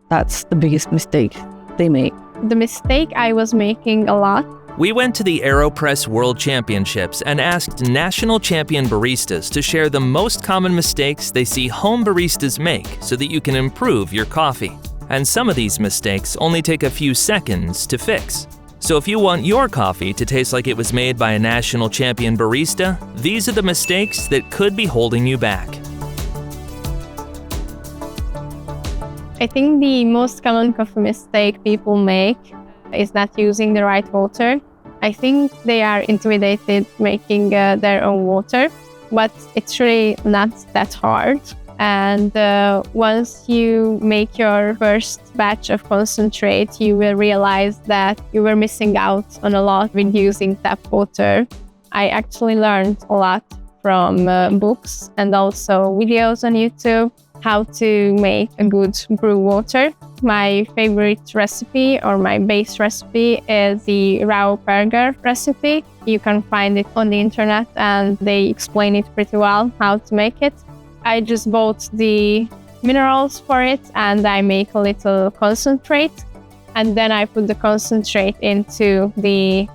That's the biggest mistake they make. The mistake I was making a lot. We went to the AeroPress World Championships and asked national champion baristas to share the most common mistakes they see home baristas make so that you can improve your coffee. And some of these mistakes only take a few seconds to fix. So if you want your coffee to taste like it was made by a national champion barista, these are the mistakes that could be holding you back. I think the most common coffee mistake people make is not using the right water. I think they are intimidated making their own water, but it's really not that hard. And once you make your first batch of concentrate, you will realize that you were missing out on a lot with using tap water. I actually learned a lot from books and also videos on YouTube how to make a good brew water. My favorite recipe or my base recipe is the raw burger recipe. You can find it on the internet and they explain it pretty well how to make it. I just bought the minerals for it and I make a little concentrate, and then I put the concentrate into the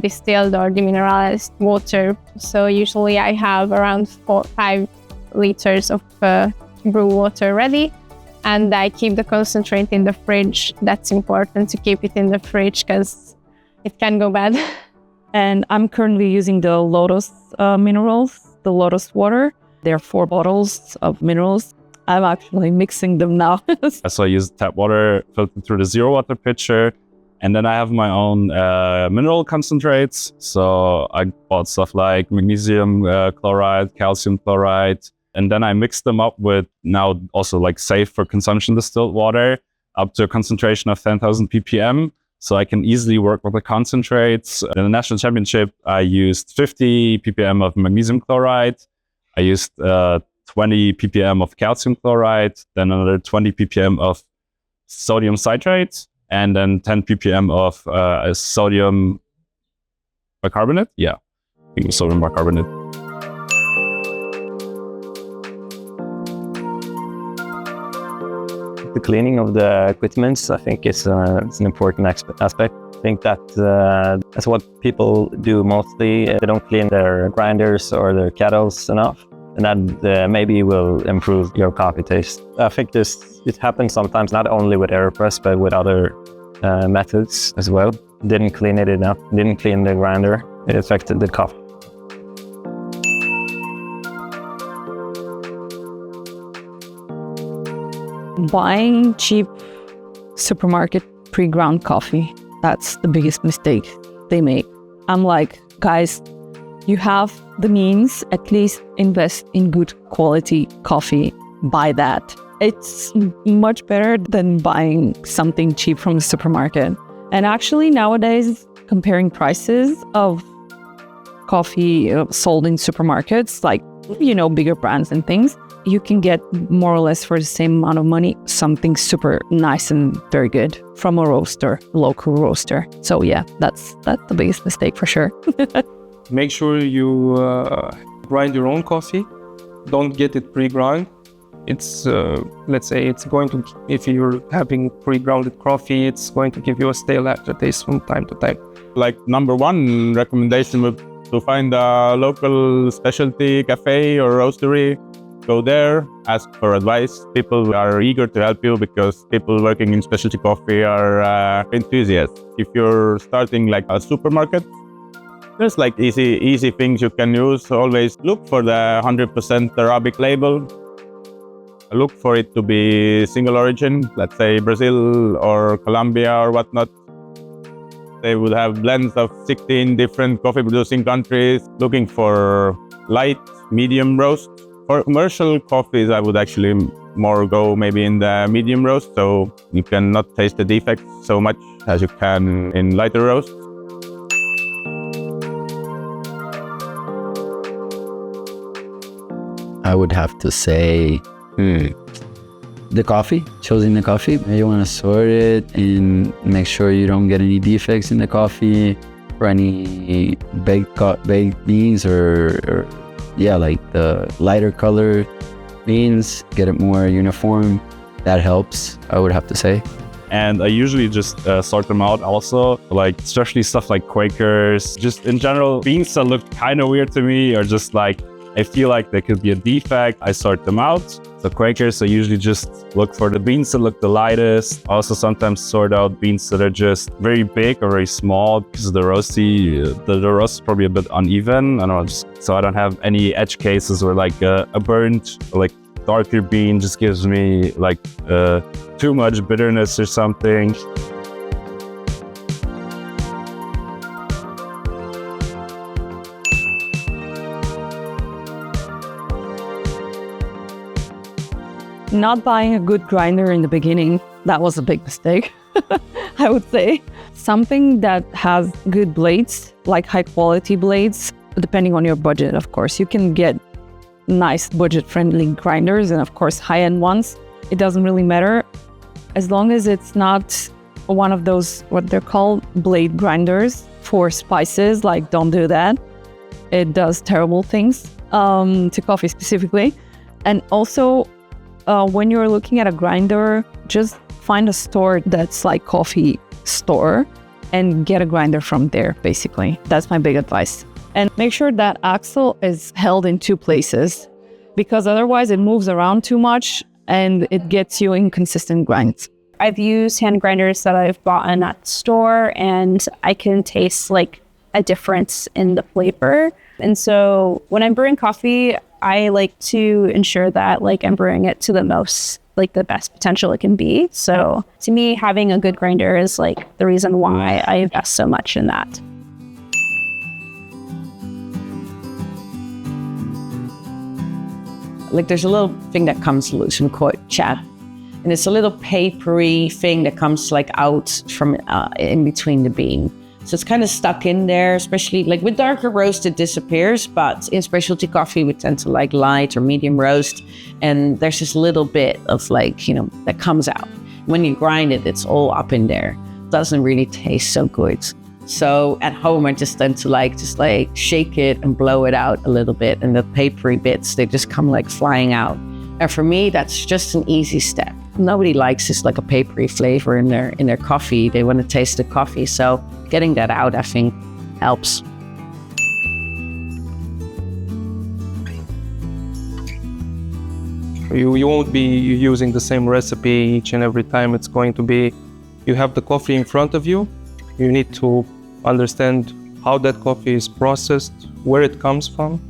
distilled or demineralized water. So usually I have around 5 liters of brew water ready, and I keep the concentrate in the fridge. That's important to keep it in the fridge because it can go bad. And I'm currently using the Lotus minerals, the Lotus water. There are 4 bottles of minerals. I'm actually mixing them now. So I use tap water filtered through the zero water pitcher. And then I have my own mineral concentrates. So I bought stuff like magnesium chloride, calcium chloride. And then I mix them up with now also like safe for consumption distilled water up to a concentration of 10,000 ppm. So I can easily work with the concentrates. In the national championship, I used 50 ppm of magnesium chloride. I used 20 ppm of calcium chloride, then another 20 ppm of sodium citrate, and then 10 ppm of sodium bicarbonate. Yeah, I think it was sodium bicarbonate. The cleaning of the equipment, I think, is an important aspect. I think that's what people do mostly. They don't clean their grinders or their kettles enough, and that maybe will improve your coffee taste. I think it happens sometimes, not only with AeroPress, but with other methods as well. Didn't clean it enough, didn't clean the grinder. It affected the coffee. Buying cheap supermarket pre-ground coffee, that's the biggest mistake they make. I'm like, guys, you have the means, at least invest in good quality coffee. Buy that. It's much better than buying something cheap from the supermarket. And actually nowadays, comparing prices of coffee sold in supermarkets, like, bigger brands and things, you can get more or less for the same amount of money, something super nice and very good from a roaster, local roaster. So yeah, that's the biggest mistake for sure. Make sure you grind your own coffee. Don't get it pre-ground. It's, let's say it's going to, if you're having pre-grounded coffee, it's going to give you a stale aftertaste from time to time. Like number one recommendation would to find a local specialty cafe or roastery. Go there, ask for advice. People are eager to help you because people working in specialty coffee are enthusiasts. If you're starting like a supermarket, there's like easy things you can use. Always look for the 100% Arabic label. Look for it to be single origin, let's say Brazil or Colombia or whatnot. They would have blends of 16 different coffee producing countries. Looking for light, medium roast. For commercial coffees, I would actually more go maybe in the medium roast, so you cannot taste the defects so much as you can in lighter roast. I would have to say the coffee, choosing the coffee. You want to sort it and make sure you don't get any defects in the coffee or any baked beans or like the lighter color beans, get it more uniform. That helps, I would have to say. And I usually just sort them out also, like especially stuff like Quakers. Just in general, beans that look kind of weird to me, or just like I feel like there could be a defect, I sort them out. So Quakers, I usually just look for the beans that look the lightest. Also sometimes sort out beans that are just very big or very small, because the roast is probably a bit uneven. I don't know, just, so I don't have any edge cases, or like a burnt, like darker bean just gives me like too much bitterness or something. Not buying a good grinder in the beginning, that was a big mistake, I would say. Something that has good blades, like high quality blades, depending on your budget, of course. You can get nice budget-friendly grinders and of course high-end ones. It doesn't really matter as long as it's not one of those, what they're called, blade grinders for spices. Like, don't do that. It does terrible things to coffee specifically. And also, when you're looking at a grinder, just find a store that's like coffee store and get a grinder from there, basically. That's my big advice. And make sure that axle is held in two places, because otherwise it moves around too much and it gets you inconsistent grinds. I've used hand grinders that I've bought in at the store, and I can taste like a difference in the flavor. And so when I'm brewing coffee, I like to ensure that like I'm brewing it to the most, like the best potential it can be. So to me, having a good grinder is like the reason why I invest so much in that. Like there's a little thing that comes loose, we call it chat. And it's a little papery thing that comes like out from in between the bean. So it's kind of stuck in there, especially like with darker roast, it disappears, but in specialty coffee, we tend to like light or medium roast. And there's this little bit of like, that comes out. When you grind it, it's all up in there. Doesn't really taste so good. So at home, I just tend to just shake it and blow it out a little bit. And the papery bits, they just come like flying out. And for me, that's just an easy step. Nobody likes this like a papery flavor in their coffee. They want to taste the coffee. So getting that out, I think, helps. You won't be using the same recipe each and every time. It's going to be, you have the coffee in front of you. You need to understand how that coffee is processed, where it comes from,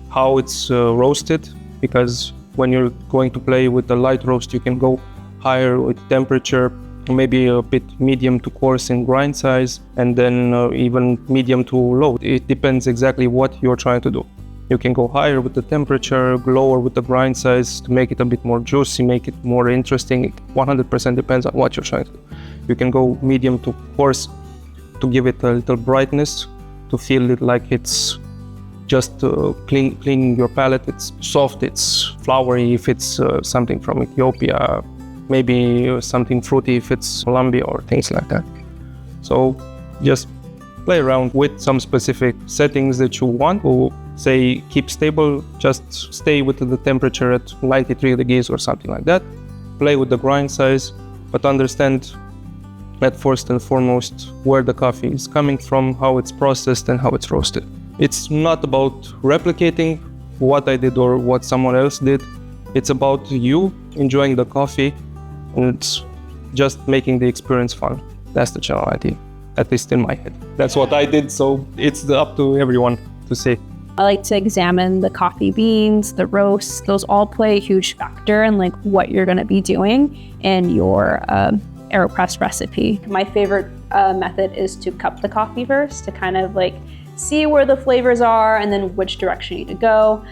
how it's roasted, because when you're going to play with the light roast, you can go higher with temperature, maybe a bit medium to coarse in grind size, and then even medium to low. It depends exactly what you're trying to do. You can go higher with the temperature, lower with the grind size to make it a bit more juicy, make it more interesting. It 100% depends on what you're trying to do. You can go medium to coarse to give it a little brightness, to feel it like it's just cleaning your palate. It's soft, it's flowery if it's something from Ethiopia, maybe something fruity if it's Colombia or things like that. So just play around with some specific settings that you want to say keep stable. Just stay with the temperature at 93 degrees or something like that. Play with the grind size, but understand at first and foremost where the coffee is coming from, how it's processed and how it's roasted. It's not about replicating what I did or what someone else did. It's about you enjoying the coffee and just making the experience fun. That's the general idea, at least in my head. That's what I did, so it's up to everyone to say. I like to examine the coffee beans, the roasts. Those all play a huge factor in like what you're going to be doing in your AeroPress recipe. My favorite method is to cup the coffee first to kind of like see where the flavors are and then which direction you need to go.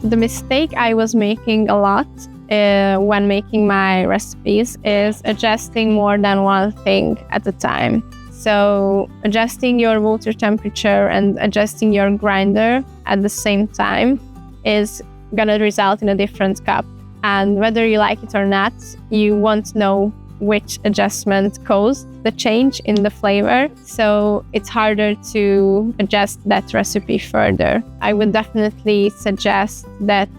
The mistake I was making a lot when making my recipes is adjusting more than one thing at a time. So adjusting your water temperature and adjusting your grinder at the same time is gonna result in a different cup. And whether you like it or not, you won't know which adjustment caused the change in the flavor. So it's harder to adjust that recipe further. I would definitely suggest that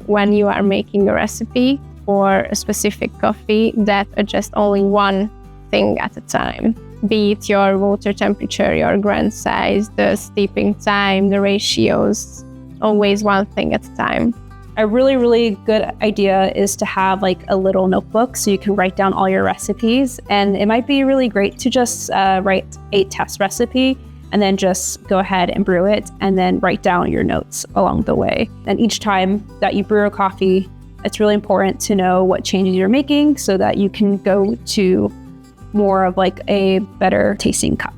when you are making a recipe for a specific coffee, that adjust only one thing at a time. Be it your water temperature, your grind size, the steeping time, the ratios, always one thing at a time. A really, really good idea is to have like a little notebook so you can write down all your recipes. And it might be really great to just write a test recipe and then just go ahead and brew it and then write down your notes along the way. And each time that you brew a coffee, it's really important to know what changes you're making so that you can go to more of like a better tasting cup.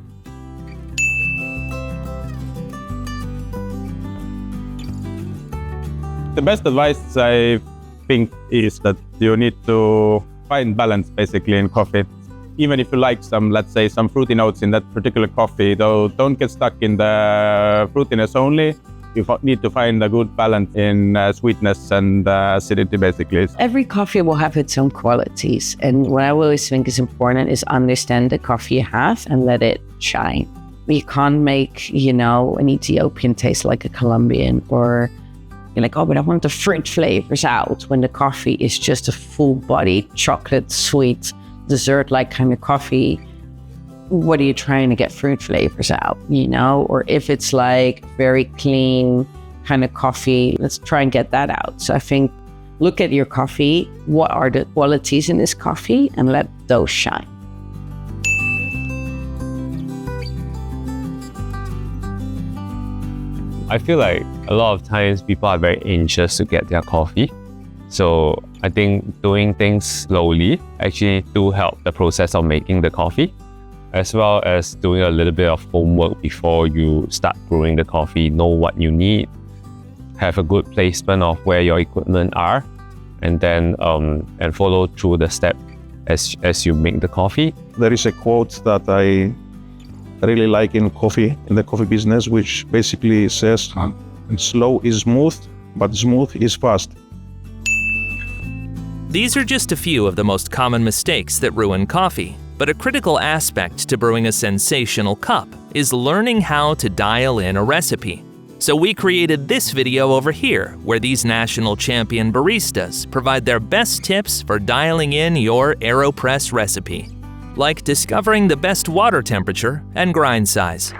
The best advice I think is that you need to find balance basically in coffee. Even if you like some, let's say, some fruity notes in that particular coffee, though, don't get stuck in the fruitiness only. You need to find a good balance in sweetness and acidity, basically. Every coffee will have its own qualities. And what I always think is important is understand the coffee you have and let it shine. You can't make, an Ethiopian taste like a Colombian, or you're like, oh, but I want the fruit flavors out, when the coffee is just a full-bodied, chocolate, sweet, dessert-like kind of coffee. What are you trying to get fruit flavors out, Or if it's like very clean kind of coffee, let's try and get that out. So I think, look at your coffee, what are the qualities in this coffee, and let those shine. I feel like a lot of times people are very anxious to get their coffee. So I think doing things slowly actually do help the process of making the coffee, as well as doing a little bit of homework before you start brewing the coffee. Know what you need, have a good placement of where your equipment are, and then and follow through the step as you make the coffee. There is a quote that I really like in the coffee business, which basically says, slow is smooth, but smooth is fast. These are just a few of the most common mistakes that ruin coffee, but a critical aspect to brewing a sensational cup is learning how to dial in a recipe. So we created this video over here, where these national champion baristas provide their best tips for dialing in your AeroPress recipe, like discovering the best water temperature and grind size.